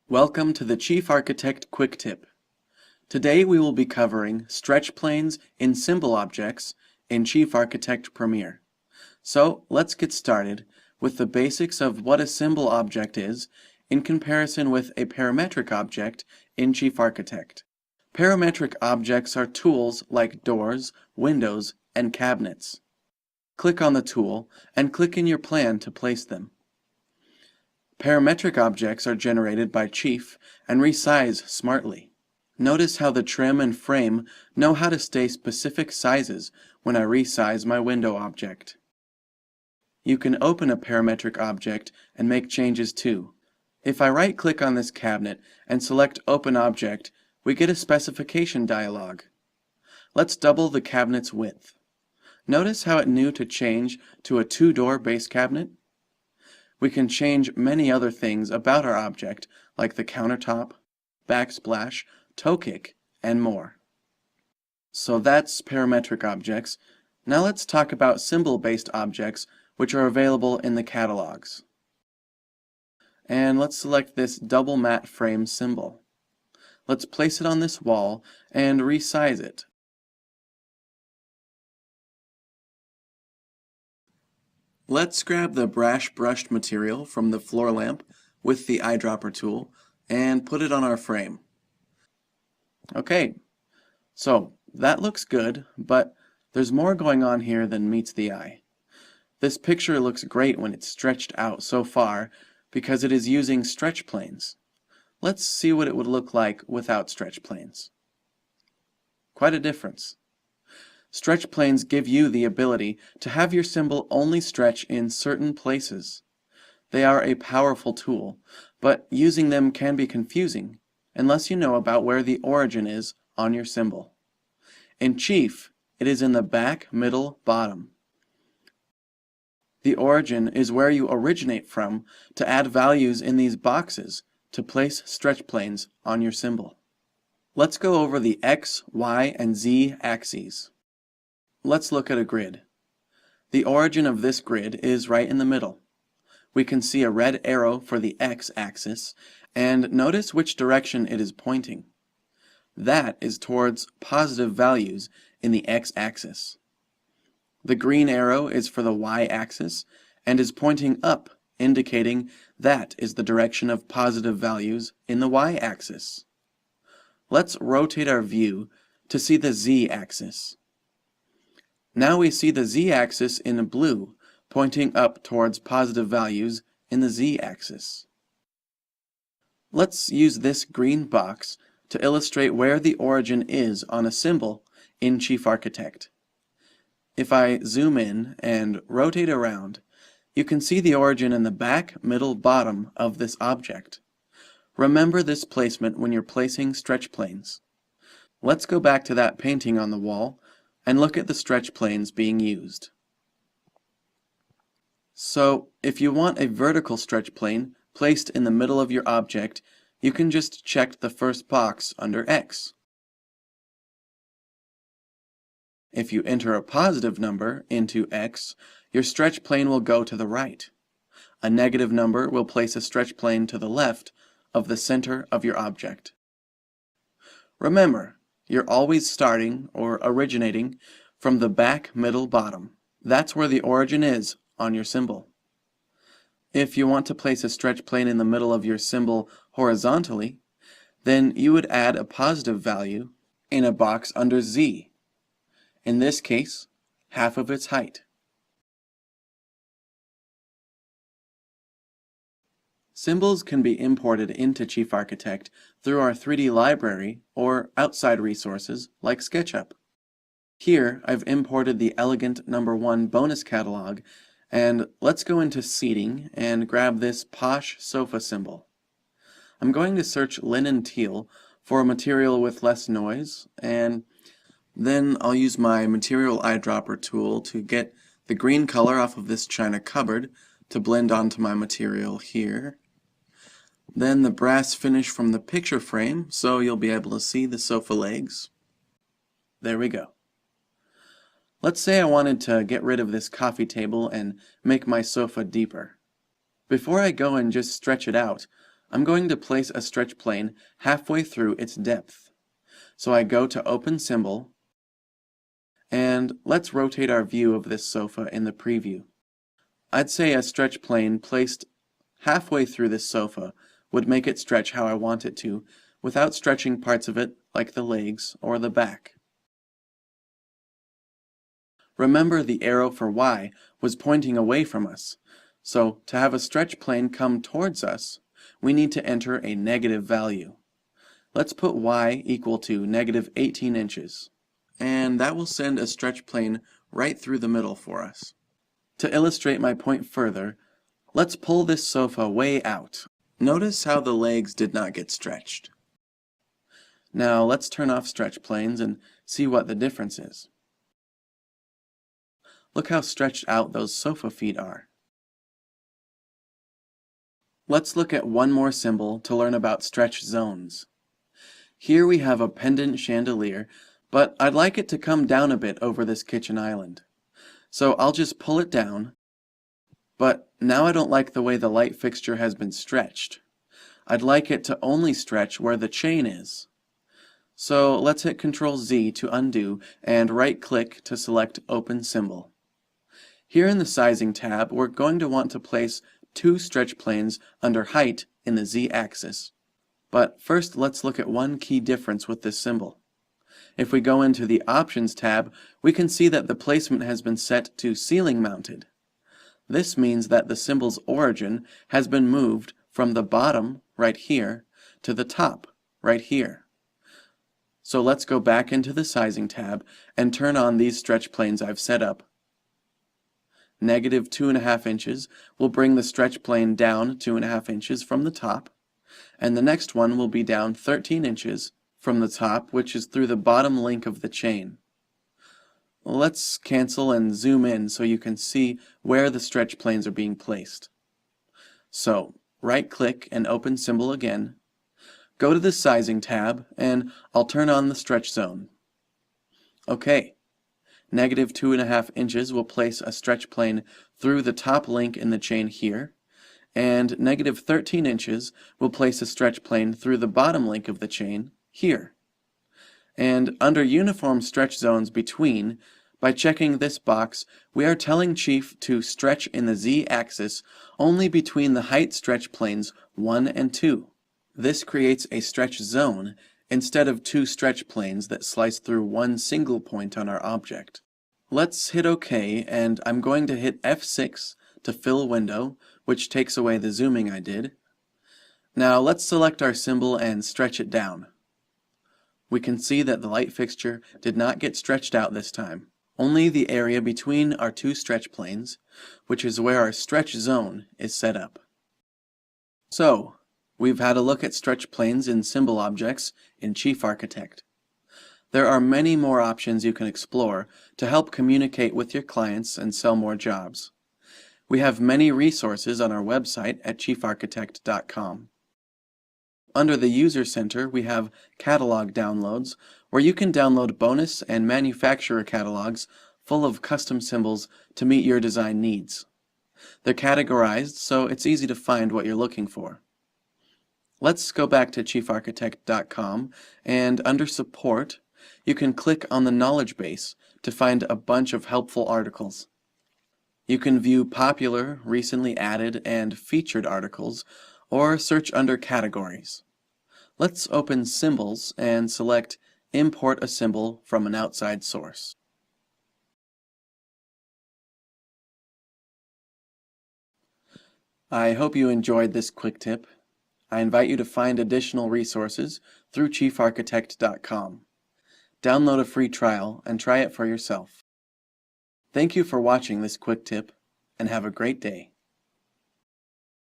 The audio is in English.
Welcome to the Chief Architect Quick Tip. Today we will be covering stretch planes in symbol objects in Chief Architect Premiere. So let's get started with the basics of what a symbol object is in comparison with a parametric object in Chief Architect. Parametric objects are tools like doors, windows, and cabinets. Click on the tool and click in your plan to place them. Parametric objects are generated by Chief and resize smartly. Notice how the trim and frame know how to stay specific sizes when I resize my window object. You can open a parametric object and make changes too. If I right-click on this cabinet and select Open Object, we get a specification dialog. Let's double the cabinet's width. Notice how it knew to change to a two-door base cabinet? We can change many other things about our object, like the countertop, backsplash, toe kick, and more. So that's parametric objects. Now let's talk about symbol-based objects, which are available in the catalogs. And let's select this double matte frame symbol. Let's place it on this wall and resize it. Let's grab the brash brushed material from the floor lamp with the eyedropper tool and put it on our frame. Okay, so that looks good, but there's more going on here than meets the eye. This picture looks great when it's stretched out so far because it is using stretch planes. Let's see what it would look like without stretch planes. Quite a difference. Stretch planes give you the ability to have your symbol only stretch in certain places. They are a powerful tool, but using them can be confusing unless you know about where the origin is on your symbol. In Chief, it is in the back, middle, bottom. The origin is where you originate from to add values in these boxes to place stretch planes on your symbol. Let's go over the X, Y, and Z axes. Let's look at a grid. The origin of this grid is right in the middle. We can see a red arrow for the X-axis, and notice which direction it is pointing. That is towards positive values in the X-axis. The green arrow is for the Y-axis and is pointing up, indicating that is the direction of positive values in the Y-axis. Let's rotate our view to see the Z-axis. Now we see the Z-axis in blue, pointing up towards positive values in the Z-axis. Let's use this green box to illustrate where the origin is on a symbol in Chief Architect. If I zoom in and rotate around, you can see the origin in the back, middle, bottom of this object. Remember this placement when you're placing stretch planes. Let's go back to that painting on the wall and look at the stretch planes being used. So, if you want a vertical stretch plane placed in the middle of your object, you can just check the first box under X. If you enter a positive number into X, your stretch plane will go to the right. A negative number will place a stretch plane to the left of the center of your object. Remember, you're always starting or originating from the back, middle, bottom. That's where the origin is on your symbol. If you want to place a stretch plane in the middle of your symbol horizontally, then you would add a positive value in a box under Z. In this case, half of its height. Symbols can be imported into Chief Architect through our 3D library or outside resources like SketchUp. Here, I've imported the Elegant No. 1 bonus catalog, and let's go into Seating and grab this posh sofa symbol. I'm going to search linen teal for a material with less noise, and then I'll use my material eyedropper tool to get the green color off of this china cupboard to blend onto my material here. Then the brass finish from the picture frame, so you'll be able to see the sofa legs. There we go. Let's say I wanted to get rid of this coffee table and make my sofa deeper. Before I go and just stretch it out, I'm going to place a stretch plane halfway through its depth. So I go to Open Symbol, and let's rotate our view of this sofa in the preview. I'd say a stretch plane placed halfway through this sofa would make it stretch how I want it to, without stretching parts of it like the legs or the back. Remember, the arrow for Y was pointing away from us, so to have a stretch plane come towards us, we need to enter a negative value. Let's put Y equal to negative 18 inches, and that will send a stretch plane right through the middle for us. To illustrate my point further, let's pull this sofa way out. Notice how the legs did not get stretched. Now let's turn off stretch planes and see what the difference is. Look how stretched out those sofa feet are. Let's look at one more symbol to learn about stretch zones. Here we have a pendant chandelier, but I'd like it to come down a bit over this kitchen island. So I'll just pull it down, but now I don't like the way the light fixture has been stretched. I'd like it to only stretch where the chain is. So let's hit Ctrl Z to undo and right-click to select Open Symbol. Here in the Sizing tab, we're going to want to place 2 stretch planes under height in the Z-axis. But first, let's look at one key difference with this symbol. If we go into the Options tab, we can see that the placement has been set to ceiling mounted. This means that the symbol's origin has been moved from the bottom, right here, to the top, right here. So let's go back into the Sizing tab and turn on these stretch planes I've set up. Negative 2.5 inches will bring the stretch plane down 2.5 inches from the top, and the next one will be down 13 inches from the top, which is through the bottom link of the chain. Let's cancel and zoom in so you can see where the stretch planes are being placed. So, right-click and Open Symbol again. Go to the Sizing tab, and I'll turn on the stretch zone. Okay. Negative 2.5 inches will place a stretch plane through the top link in the chain here, and negative 13 inches will place a stretch plane through the bottom link of the chain here. And under Uniform Stretch Zones Between, by checking this box, we are telling Chief to stretch in the Z-axis only between the height stretch planes 1 and 2. This creates a stretch zone instead of 2 stretch planes that slice through one single point on our object. Let's hit OK, and I'm going to hit F6 to fill window, which takes away the zooming I did. Now let's select our symbol and stretch it down. We can see that the light fixture did not get stretched out this time. Only the area between our 2 stretch planes, which is where our stretch zone is set up. So, we've had a look at stretch planes in symbol objects in Chief Architect. There are many more options you can explore to help communicate with your clients and sell more jobs. We have many resources on our website at chiefarchitect.com. Under the User Center, we have catalog downloads, where you can download bonus and manufacturer catalogs full of custom symbols to meet your design needs. They're categorized, so it's easy to find what you're looking for. Let's go back to chiefarchitect.com, and under Support, you can click on the Knowledge Base to find a bunch of helpful articles. You can view popular, recently added, and featured articles, or search under categories. Let's open Symbols and select Import a symbol from an outside source. I hope you enjoyed this quick tip. I invite you to find additional resources through chiefarchitect.com. Download a free trial and try it for yourself. Thank you for watching this quick tip, and have a great day.